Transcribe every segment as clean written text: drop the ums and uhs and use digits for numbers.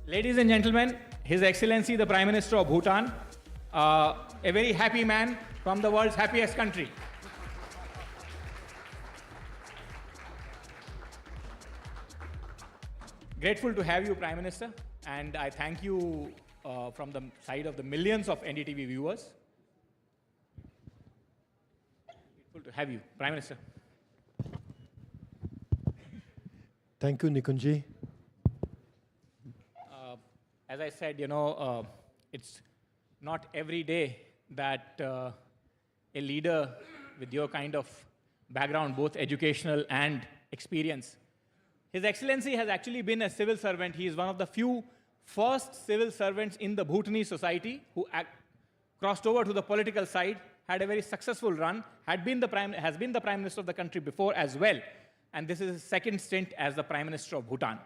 Ladies and gentlemen, His Excellency the Prime Minister of Bhutan, a very happy man from the world's happiest country. Grateful to have you, Prime Minister, and I thank you from the side of the millions of NDTV viewers. Grateful to have you, Prime Minister. Thank you, Nikunji. As I said, it's not every day that a leader with your kind of background, both educational and experience. His Excellency has actually been a civil servant. He is one of the few first civil servants in the Bhutanese society who crossed over to the political side, had a very successful run, has been the Prime Minister of the country before as well. And this is his second stint as the Prime Minister of Bhutan.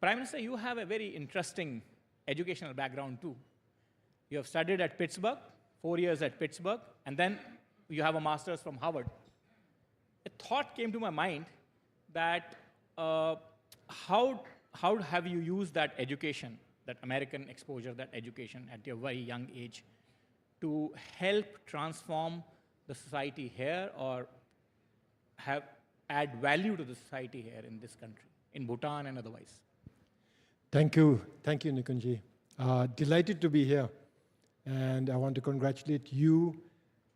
Prime Minister, you have a very interesting educational background too. You have studied at Pittsburgh, 4 years at Pittsburgh, and then you have a master's from Harvard. A thought came to my mind that how have you used that education, that American exposure, that education at your very young age to help transform the society here or add value to the society here in this country, in Bhutan and otherwise? Thank you, Nikunji. Delighted to be here. And I want to congratulate you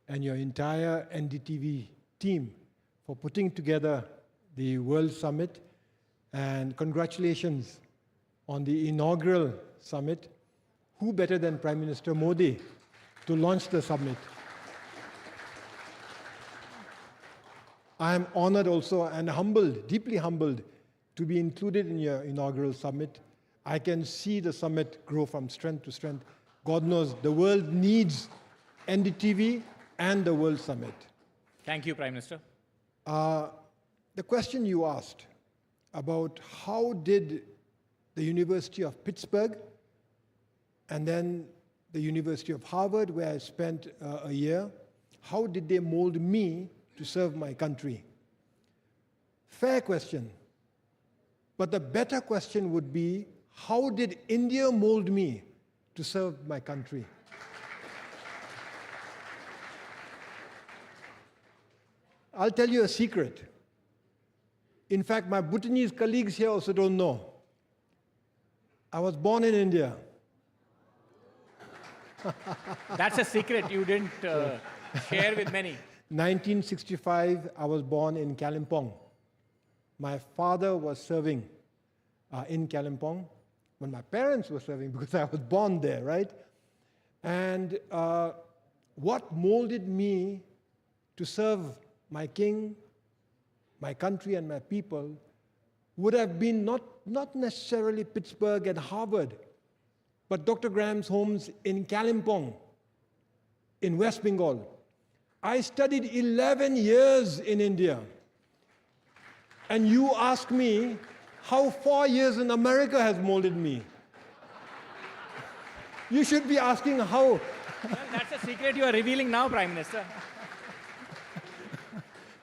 and your entire NDTV team for putting together the World Summit. And congratulations on the inaugural summit. Who better than Prime Minister Modi to launch the summit? I am honored also and humbled, deeply humbled, to be included in your inaugural summit. I can see the summit grow from strength to strength. God knows the world needs NDTV and the World Summit. Thank you, Prime Minister. The question you asked about how did the University of Pittsburgh and then the University of Harvard, where I spent a year, how did they mold me to serve my country? Fair question. But the better question would be, how did India mold me to serve my country? I'll tell you a secret. In fact, my Bhutanese colleagues here also don't know. I was born in India. That's a secret you didn't share with many. 1965, I was born in Kalimpong. My father was serving in Kalimpong when my parents were serving because I was born there, right? And what molded me to serve my king, my country and my people would have been not necessarily Pittsburgh and Harvard, but Dr. Graham's homes in Kalimpong, in West Bengal. I studied 11 years in India. And you ask me how 4 years in America has molded me. You should be asking how. Well, that's a secret you are revealing now, Prime Minister.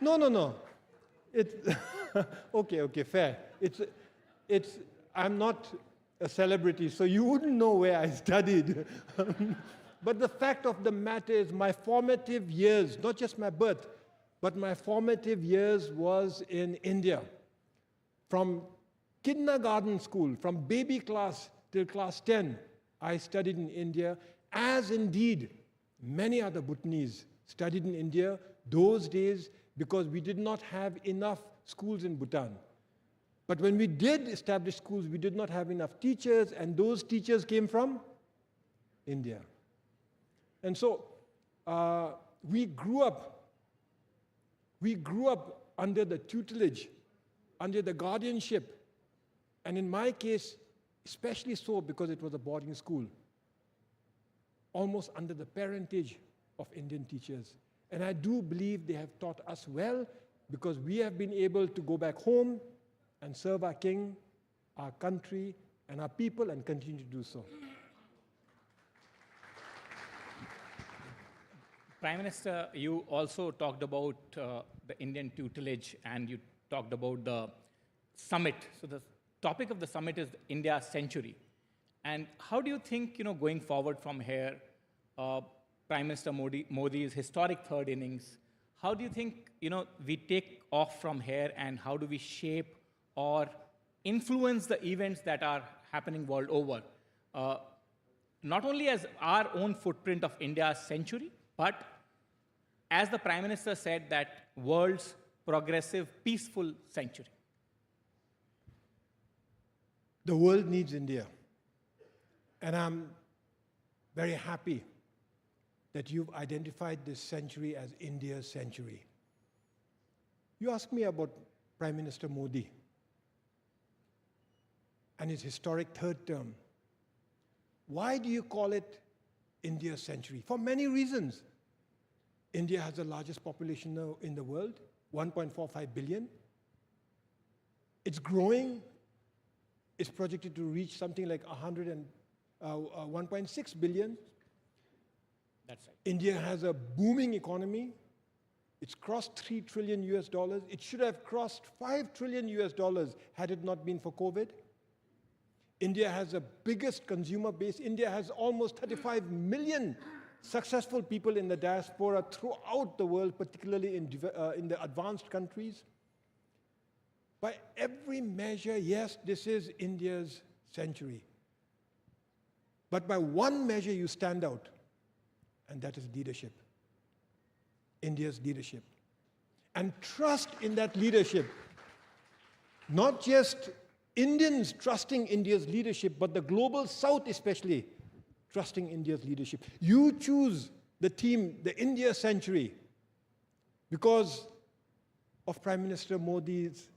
No. Okay, fair. I'm not a celebrity, so you wouldn't know where I studied. But the fact of the matter is my formative years, not just my birth, but my formative years was in India. From kindergarten school, from baby class till class 10, I studied in India, as indeed many other Bhutanese studied in India those days because we did not have enough schools in Bhutan. But when we did establish schools, we did not have enough teachers, and those teachers came from India. And so we grew up under the tutelage, under the guardianship, and in my case, especially so because it was a boarding school, almost under the parentage of Indian teachers. And I do believe they have taught us well because we have been able to go back home and serve our king, our country, and our people and continue to do so. Prime Minister, you also talked about the Indian tutelage and you talked about the summit. So the topic of the summit is India's century. And how do you think, going forward from here, Prime Minister Modi's historic third innings, how do you think, we take off from here, and how do we shape or influence the events that are happening world over? Not only as our own footprint of India's century, but as the Prime Minister said, that world's progressive, peaceful century. The world needs India. And I'm very happy that you've identified this century as India's century. You asked me about Prime Minister Modi and his historic third term. Why do you call it India's century? For many reasons. India has the largest population now in the world, 1.45 billion. It's growing. It's projected to reach something like 1.6 billion. That's right. India has a booming economy. It's crossed $3 trillion US. It should have crossed $5 trillion US had it not been for COVID. India has the biggest consumer base. India has almost 35 million successful people in the diaspora throughout the world, particularly in the advanced countries. By every measure, yes, this is India's century. But by one measure, you stand out, and that is leadership. India's leadership. And trust in that leadership. Not just Indians trusting India's leadership, but the global South especially trusting India's leadership. You choose the team, the India century, because of Prime Minister Modi's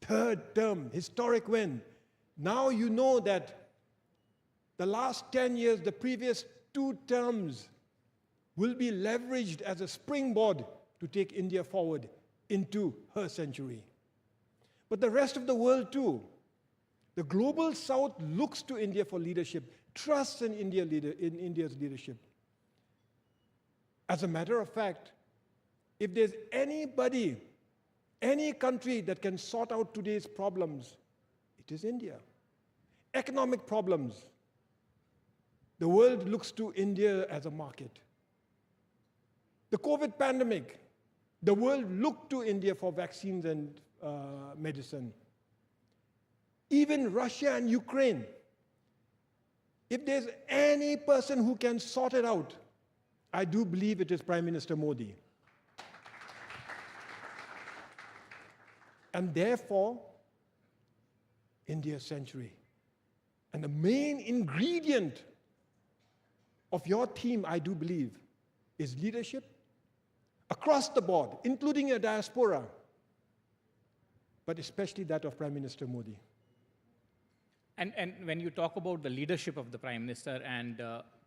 third term, historic win. Now you know that the last 10 years, the previous 2 terms, will be leveraged as a springboard to take India forward into her century. But the rest of the world too. The global South looks to India for leadership, trusts in India's leadership. As a matter of fact, if there's anybody, any country that can sort out today's problems, it is India. Economic problems. The world looks to India as a market. The COVID pandemic, the world looked to India for vaccines and medicine. Even Russia and Ukraine. If there's any person who can sort it out, I do believe it is Prime Minister Modi. And therefore, India's century. And the main ingredient of your team, I do believe, is leadership across the board, including your diaspora, but especially that of Prime Minister Modi. And when you talk about the leadership of the Prime Minister, and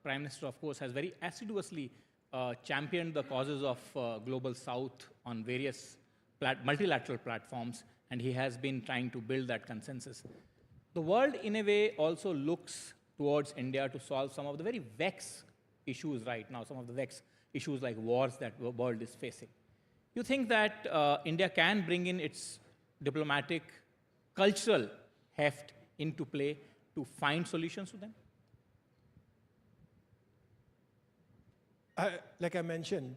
Prime Minister, of course, has very assiduously championed the causes of Global South on various multilateral platforms, and he has been trying to build that consensus. The world, in a way, also looks towards India to solve some of the very vexed issues right now, some of the vexed issues like wars that the world is facing. You think that India can bring in its diplomatic, cultural heft into play to find solutions to them? Like I mentioned,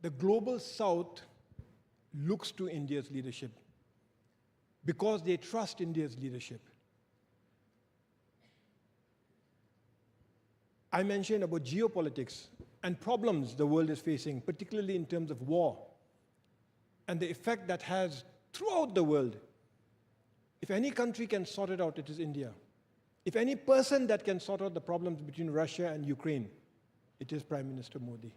the Global South looks to India's leadership because they trust India's leadership. I mentioned about geopolitics and problems the world is facing, particularly in terms of war, and the effect that has throughout the world. If any country can sort it out, it is India. If any person that can sort out the problems between Russia and Ukraine, it is Prime Minister Modi.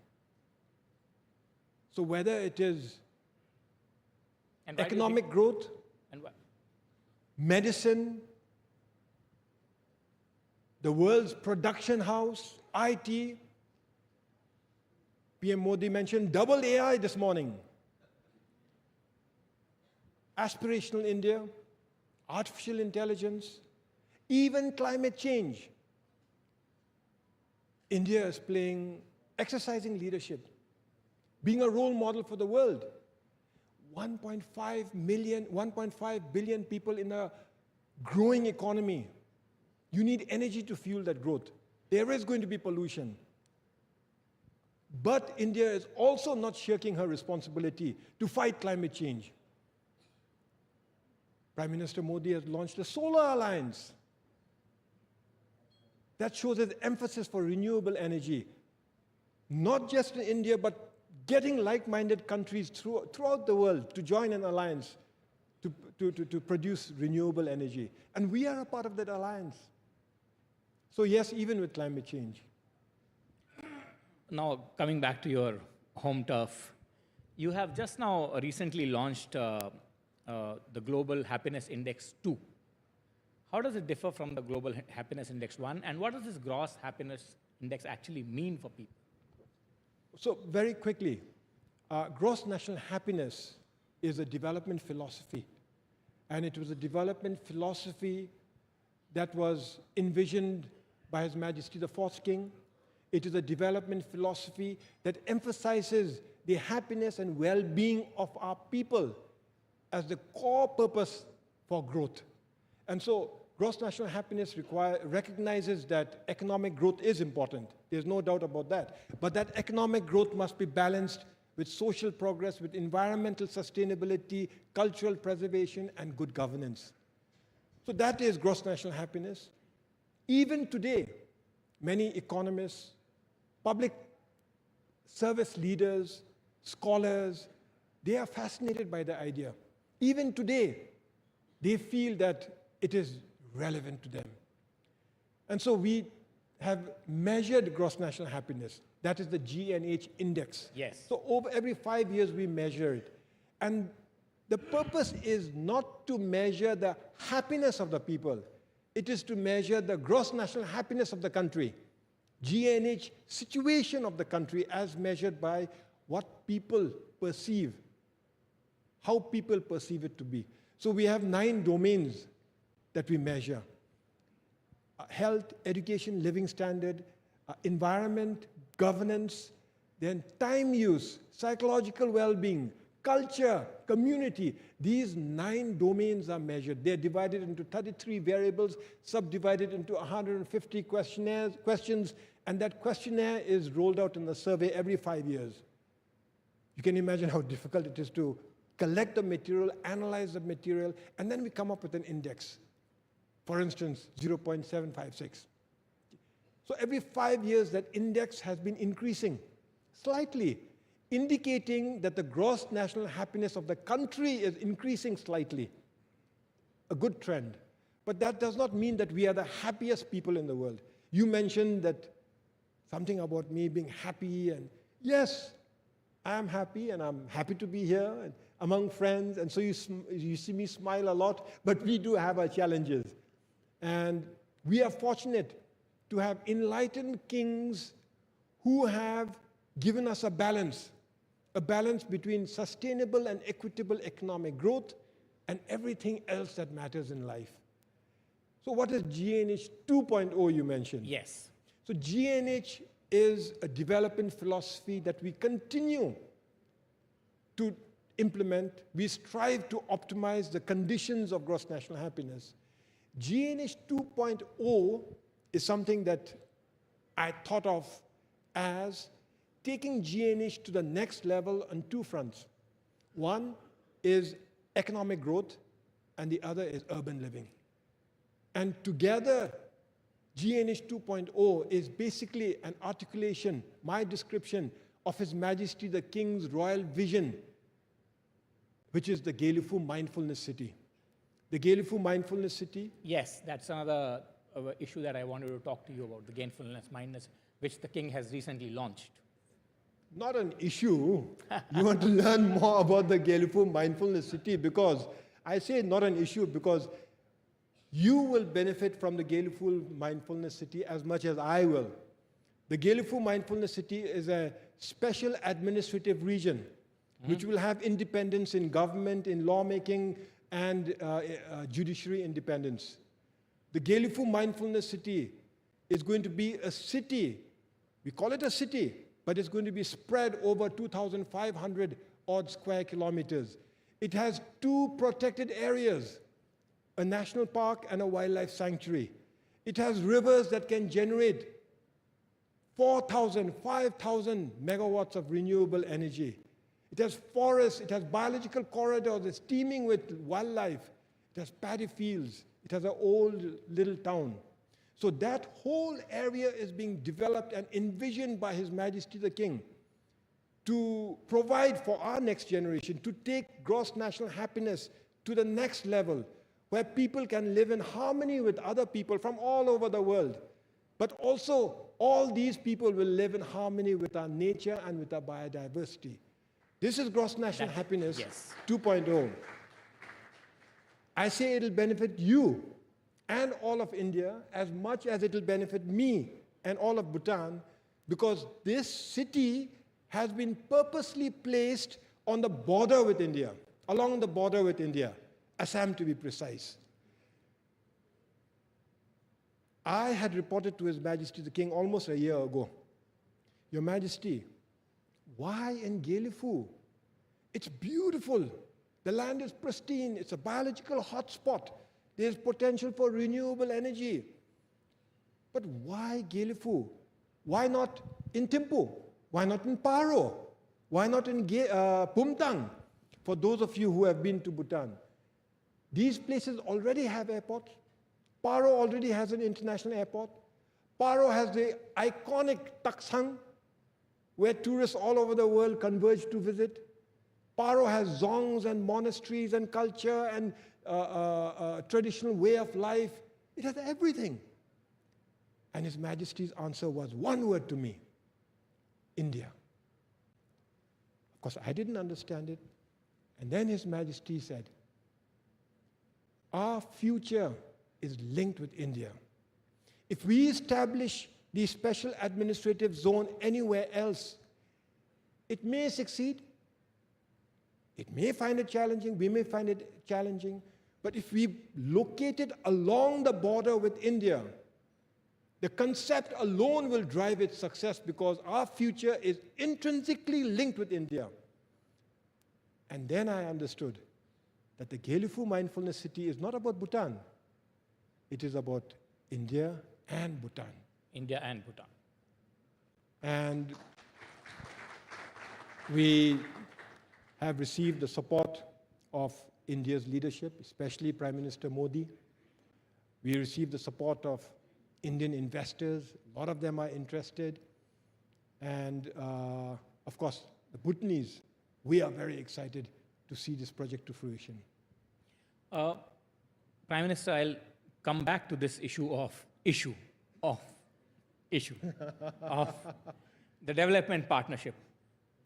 So whether it is economic growth, medicine, the world's production house, IT, PM Modi mentioned double AI this morning. Aspirational India, artificial intelligence, even climate change. India is exercising leadership, being a role model for the world. 1.5 billion people in a growing economy. You need energy to fuel that growth. There is going to be pollution. But India is also not shirking her responsibility to fight climate change. Prime Minister Modi has launched a solar alliance. That shows his emphasis for renewable energy, not just in India, but getting like-minded countries throughout the world to join an alliance to produce renewable energy. And we are a part of that alliance. So yes, even with climate change. Now, coming back to your home turf, you have just now recently launched the Global Happiness Index 2. How does it differ from the Global Happiness Index 1? And what does this gross happiness index actually mean for people? So very quickly, gross national happiness is a development philosophy. And it was a development philosophy that was envisioned by His Majesty the Fourth King. It is a development philosophy that emphasizes the happiness and well-being of our people as the core purpose for growth. And so gross national happiness recognizes that economic growth is important. There's no doubt about that. But that economic growth must be balanced with social progress, with environmental sustainability, cultural preservation, and good governance. So that is gross national happiness. Even today, many economists, public service leaders, scholars, they are fascinated by the idea. Even today, they feel that it is relevant to them. And so we have measured gross national happiness. That is the GNH index. Yes. So over every 5 years, we measure it. And the purpose is not to measure the happiness of the people. It is to measure the gross national happiness of the country. GNH situation of the country as measured by what people perceive, how people perceive it to be. So we have 9 domains that we measure. Health, education, living standard, environment, governance, then time use, psychological well-being, culture, community. These 9 domains are measured. They're divided into 33 variables, subdivided into 150 questions, and that questionnaire is rolled out in a survey every 5 years. You can imagine how difficult it is to collect the material, analyze the material, and then we come up with an index. For instance, 0.756. So every 5 years, that index has been increasing slightly, indicating that the gross national happiness of the country is increasing slightly. A good trend. But that does not mean that we are the happiest people in the world. You mentioned that something about me being happy, and yes, I am happy, and I'm happy to be here and among friends, and so you see me smile a lot, but we do have our challenges. And we are fortunate to have enlightened kings who have given us a balance between sustainable and equitable economic growth and everything else that matters in life. So what is GNH 2.0 you mentioned? Yes. So GNH is a development philosophy that we continue to implement. We strive to optimize the conditions of gross national happiness. GNH 2.0 is something that I thought of as taking GNH to the next level on 2 fronts. One is economic growth, and the other is urban living. And together, GNH 2.0 is basically an articulation, my description of His Majesty the King's royal vision, which is the Geopolitics Mindfulness City. The Geopolitics Mindfulness City. Yes, that's another issue that I wanted to talk to you about, the Gainfulness Mindness, which the King has recently launched. Not an issue. You want to learn more about the Geopolitics Mindfulness City, because I say not an issue because you will benefit from the Geopolitics Mindfulness City as much as I will. The Geopolitics Mindfulness City is a special administrative region which will have independence in government, in lawmaking, and judiciary independence. The Geopolitics Mindfulness City is going to be a city. We call it a city, but it's going to be spread over 2,500 odd square kilometers. It has 2 protected areas. a national park and a wildlife sanctuary. It has rivers that can generate 4,000, 5,000 megawatts of renewable energy. It has forests, it has biological corridors, it's teeming with wildlife. It has paddy fields, it has an old little town. So that whole area is being developed and envisioned by His Majesty the King to provide for our next generation, to take gross national happiness to the next level, where people can live in harmony with other people from all over the world. But also, all these people will live in harmony with our nature and with our biodiversity. This is gross national happiness 2.0. I say it'll benefit you and all of India as much as it'll benefit me and all of Bhutan, because this city has been purposely placed on the border with India, along the border with India, Assam to be precise. I had reported to His Majesty the King almost a year ago, Your Majesty, why in Gelifu? It's beautiful. The land is pristine. It's a biological hotspot. There's potential for renewable energy. But why Gelifu? Why not in Thimphu? Why not in Paro? Why not in Pumtang? For those of you who have been to Bhutan, these places already have airports. Paro already has an international airport. Paro has the iconic Taksang, where tourists all over the world converge to visit. Paro has zongs and monasteries and culture and traditional way of life. It has everything. And His Majesty's answer was one word to me: India. Of course, I didn't understand it. And then His Majesty said, our future is linked with India. If we establish the special administrative zone anywhere else, it may succeed. It may find it challenging, we may find it challenging, but if we locate it along the border with India, the concept alone will drive its success, because our future is intrinsically linked with India. And then I understood that the Gelifu Mindfulness City is not about Bhutan. It is about India and Bhutan. India and Bhutan. And we have received the support of India's leadership, especially Prime Minister Modi. We received the support of Indian investors. A lot of them are interested. And of course, the Bhutanese, we are very excited to see this project to fruition. Prime Minister, I'll come back to this issue of the development partnership.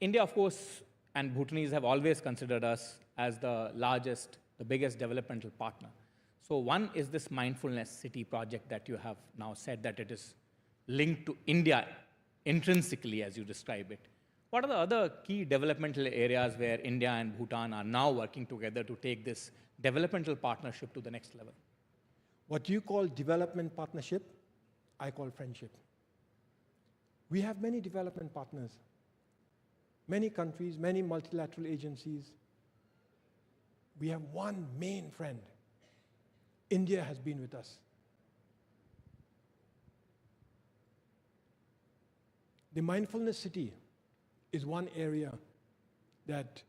India, of course, and Bhutanese have always considered us as the largest, the biggest developmental partner. So one is this Mindfulness City project that you have now said that it is linked to India intrinsically, as you describe it. What are the other key developmental areas where India and Bhutan are now working together to take this developmental partnership to the next level? What you call development partnership, I call friendship. We have many development partners, many countries, many multilateral agencies. We have one main friend. India has been with us. The Mindfulness City is one area that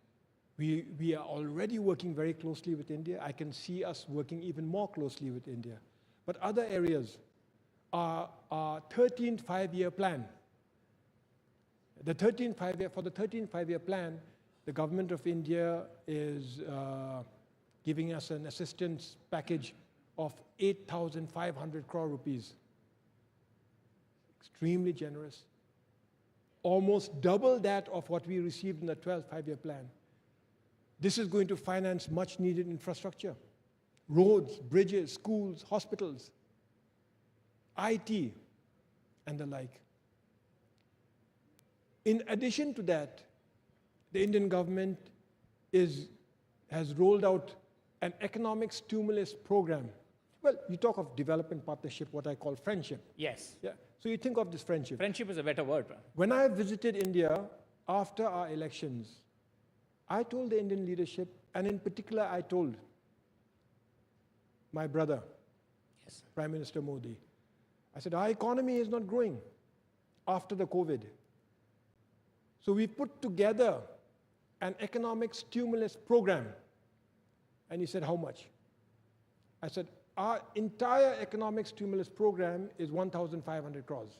we are already working very closely with India. I can see us working even more closely with India. But other areas are our 13th five-year plan. For the 13th five-year plan, the government of India is giving us an assistance package of 8,500 crore rupees. Extremely generous. Almost double that of what we received in the 12th five-year plan. This is going to finance much needed infrastructure. Roads, bridges, schools, hospitals, IT, and the like. In addition to that, the Indian government has rolled out an economic stimulus program. Well, you talk of development partnership, what I call friendship. Yes. Yeah. So you think of this friendship. Friendship is a better word. When I visited India after our elections, I told the Indian leadership, and in particular I told my brother, Yes. Prime Minister Modi. I said, our economy is not growing after the COVID. So we put together an economic stimulus program. And he said, how much? I said, our entire economic stimulus program is 1,500 crores.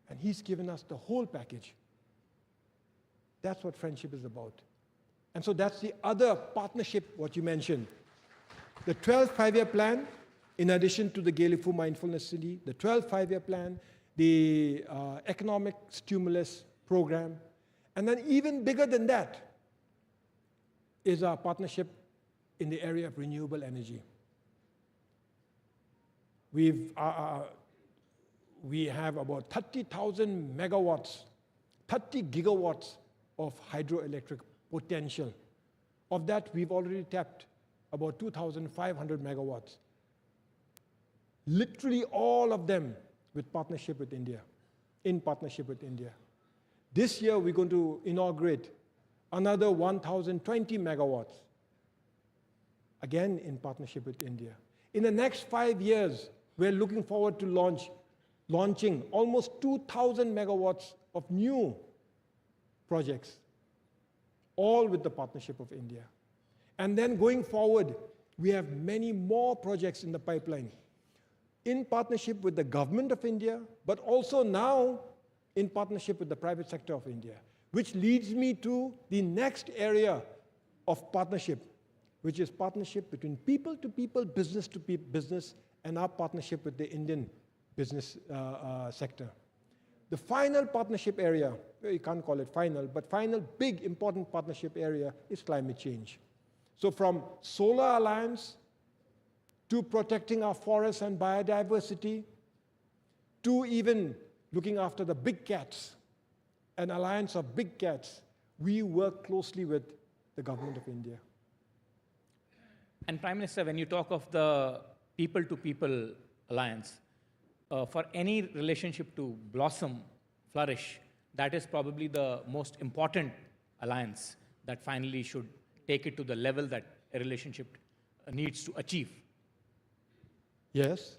And he's given us the whole package. That's what friendship is about. And so that's the other partnership, what you mentioned. The 12th five-year plan, in addition to the Geopolitics Mindfulness City, the 12th five-year plan, the economic stimulus program, and then even bigger than that is our partnership in the area of renewable energy. We have about 30,000 megawatts, 30 gigawatts of hydroelectric potential. Of that, we've already tapped about 2,500 megawatts. Literally all of them with partnership with India, in partnership with India. This year, we're going to inaugurate another 1,020 megawatts, again in partnership with India. In the next 5 years, we're looking forward to launching almost 2,000 megawatts of new projects, all with the partnership of India. And then going forward, we have many more projects in the pipeline, in partnership with the government of India, but also now in partnership with the private sector of India, which leads me to the next area of partnership, which is partnership between people to people, business to business, and our partnership with the Indian business sector. The final partnership area, you can't call it final, but final big important partnership area is climate change. So from Solar Alliance to protecting our forests and biodiversity, to even looking after the big cats, an alliance of big cats, we work closely with the government of India. And Prime Minister, when you talk of the people-to-people alliance, for any relationship to blossom, flourish, that is probably the most important alliance that finally should take it to the level that a relationship needs to achieve. Yes,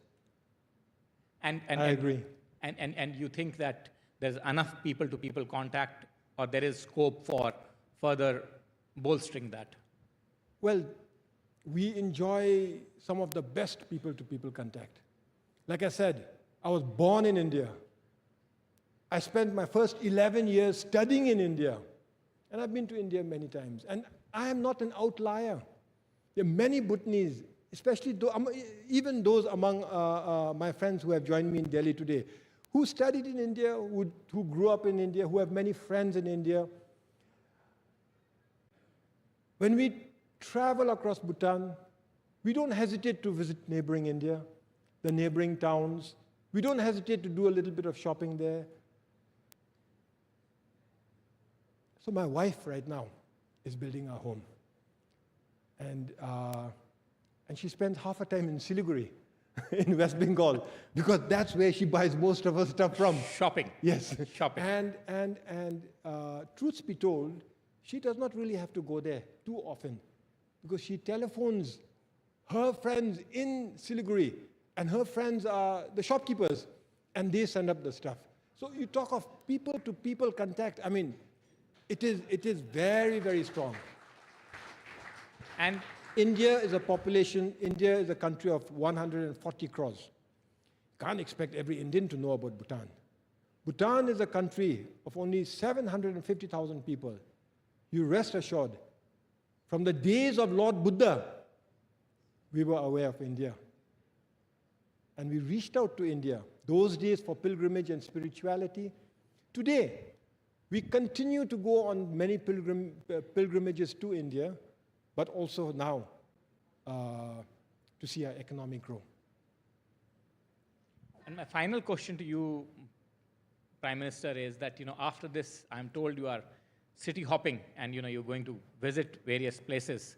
I agree. And you think that there's enough people-to-people contact, or there is scope for further bolstering that? Well, we enjoy some of the best people-to-people contact. Like I said, I was born in India. I spent my first 11 years studying in India. And I've been to India many times. And I am not an outlier. There are many Bhutanese, especially even those among my friends who have joined me in Delhi today, who studied in India, who grew up in India, who have many friends in India. When we travel across Bhutan, we don't hesitate to visit neighboring India, the neighboring towns. We don't hesitate to do a little bit of shopping there. So my wife right now is building a home. And she spends half her time in Siliguri, in West Bengal, because that's where she buys most of her stuff from. Shopping. Yes. Shopping. And truth be told, she does not really have to go there too often, because she telephones her friends in Siliguri, and her friends are the shopkeepers, and they send up the stuff. So you talk of people-to-people contact. I mean, it is very, very strong. And India is a country of 140 crores. Can't expect every Indian to know about Bhutan. Bhutan is a country of only 750,000 people. You rest assured, from the days of Lord Buddha, we were aware of India. And we reached out to India, those days for pilgrimage and spirituality. Today, we continue to go on many pilgrimages to India, but also now to see our economic growth. And my final question to you, Prime Minister, is that after this, I'm told you are city hopping and you're going to visit various places.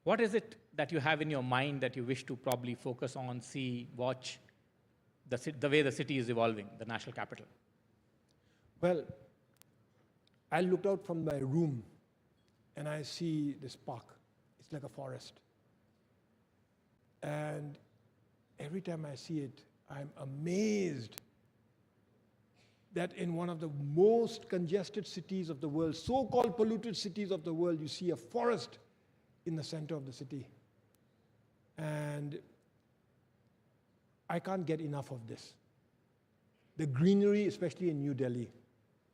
What is it that you have in your mind that you wish to probably focus on, see, watch, the way the city is evolving, the national capital? Well, I looked out from my room and I see this park. It's like a forest. And every time I see it, I'm amazed that in one of the most congested cities of the world, so-called polluted cities of the world, you see a forest in the center of the city. And I can't get enough of this. The greenery, especially in New Delhi,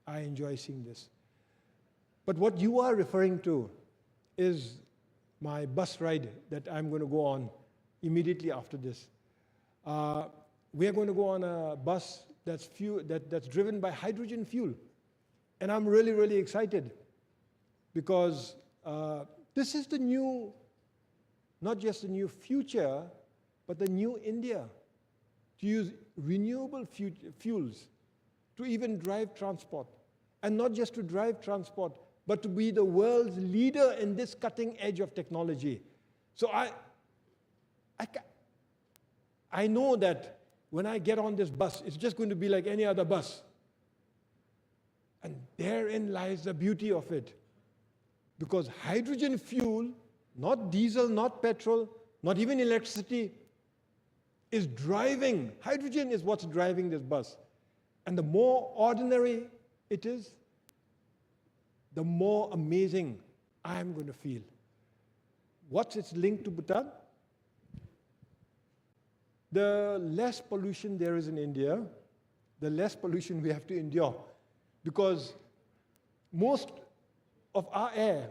I enjoy seeing this. But what you are referring to is my bus ride that I'm going to go on immediately after this. We are going to go on a bus that's driven by hydrogen fuel. And I'm really, really excited because this is the new, not just the new future, but the new India, to use renewable fuels to even drive transport. And not just to drive transport, but to be the world's leader in this cutting edge of technology. So I know that when I get on this bus, it's just going to be like any other bus. And therein lies the beauty of it. Because hydrogen fuel, not diesel, not petrol, not even electricity, is driving. Hydrogen is what's driving this bus. And the more ordinary it is, the more amazing I'm going to feel. What's its link to Bhutan? The less pollution there is in India, the less pollution we have to endure. Because most of our air,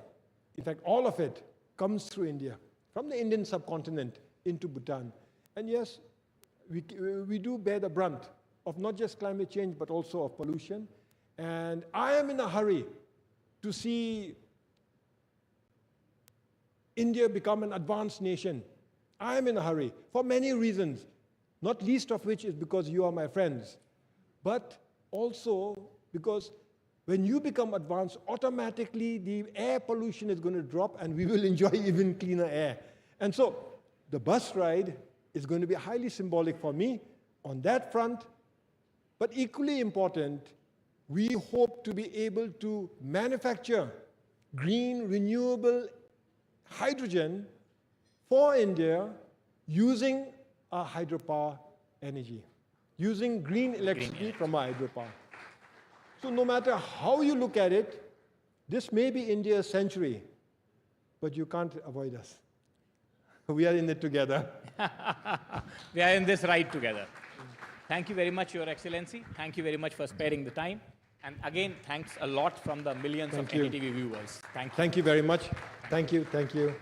in fact all of it, comes through India, from the Indian subcontinent into Bhutan. And yes, we do bear the brunt of not just climate change, but also of pollution. And I am in a hurry to see India become an advanced nation. I am in a hurry for many reasons, not least of which is because you are my friends, but also because when you become advanced, automatically the air pollution is going to drop and we will enjoy even cleaner air. And so the bus ride is going to be highly symbolic for me on that front, but equally important, we hope to be able to manufacture green, renewable hydrogen for India using our hydropower energy, using green electricity from our hydropower. So no matter how you look at it, this may be India's century, but you can't avoid us. We are in it together. We are in this ride together. Thank you very much, Your Excellency. Thank you very much for sparing the time. And again, thanks a lot from the millions of NDTV viewers. Thank you. Thank you very much. Thank you. Thank you.